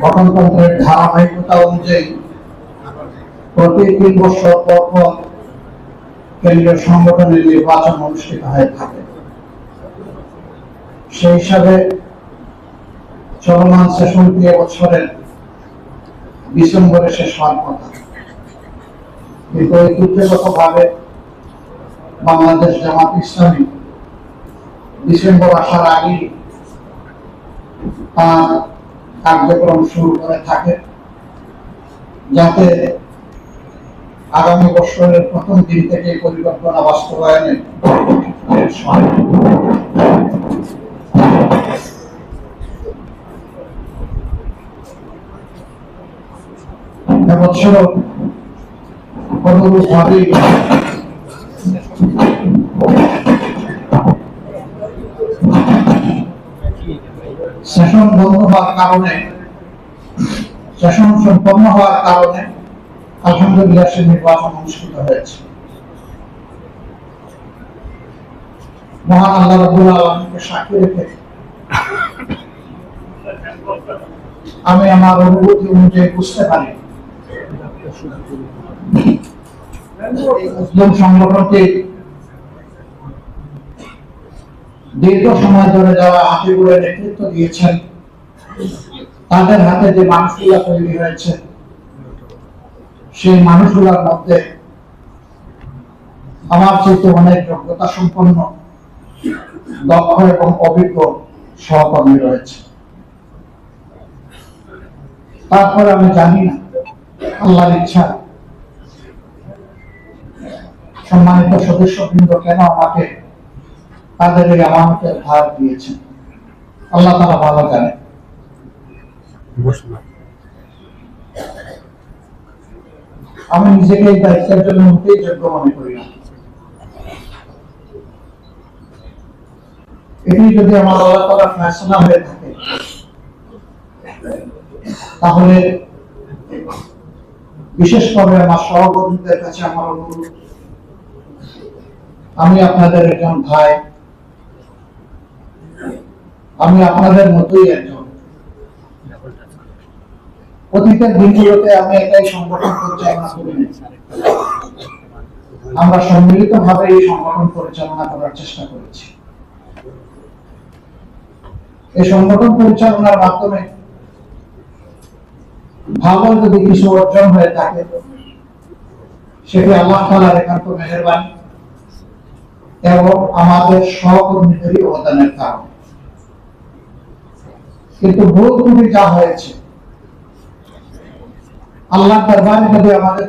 গণতন্ত্রের ধারাবাহিকতা অনুযায়ী প্রতি ৩ বছর পর পর কেন্দ্রীয় সংগঠনের নির্বাচন অনুষ্ঠিত হয়ে থাকে। সেই হিসাবে চলমান সেশনটি এবছরের ডিসেম্বরে শেষ হওয়ার কথা, কিন্তু ঐতিহ্যগতভাবে বাংলাদেশ জামাত ইসলামী ডিসেম্বর আসার আগেই তার কার্যক্রম শুরু করে থাকে, যাতে আগামী বছরের প্রথম দিন থেকে পরিকল্পনা বাস্তবায়নে এবছরও অনুরূপভাবেই সেশন বন্ধ হওয়ার কারণে, সেশন সম্পন্ন হওয়ার কারণে আলহামদুলিল্লাহ সে নির্বাচন অনুষ্ঠিত হয়েছে। মহান আল্লাহ রাব্বুল আলামিনকে সাক্ষী রেখে আমি আমার অনুভূতি অনুযায়ী বুঝতে পারি মুসলিম সংগঠনটি দীর্ঘ সময় ধরে যারা হাতিগুলোর নেতৃত্ব দিয়েছেন, তাদের হাতে যে মানুষগুলা তৈরি হয়েছে, সেই মানুষগুলোর মধ্যে আমার চাইতে অনেক যোগ্যতা সম্পন্ন, দক্ষ এবং অভিজ্ঞ সহকর্মী রয়েছে। তারপরে আমি জানি না আল্লাহর ইচ্ছা সম্মানিত সদস্যবৃন্দ কেন আমাকে তাদের এই আমানতের ভার দিয়েছেন, আল্লাহ তাআলা ভালো জানে। আমি নিজেকে এই দায়িত্বের জন্য মোটেই যোগ্য মনে করি না। এটি যদি আমার আল্লাহ তাআলার ফয়সালা হয়ে থাকে, তাহলে বিশেষ করে আমার সহকর্মীদের কাছে আমার অনুরোধ, আমি আপনাদের একজন ভাই, আমি আপনাদের মতোই একজন। অতীতের দিনগুলোতে আমি একাই সংগঠন পরিচালনা করিনি, আমরা সম্মিলিতভাবে এই সংগঠন পরিচালনা করার চেষ্টা করেছি। এই সংগঠন পরিচালনার মাধ্যমে ভালো যদি কিছু অর্জন হয়ে থাকে, সেটি আল্লাহ তাআলার একান্ত মেহেরবানি এবং আমাদের সহকর্মীদেরই অবদানের কারণ। কিন্তু ভুল ত্রুটি যা হয়েছে, আল্লাহর দরবারে যদি আমাদের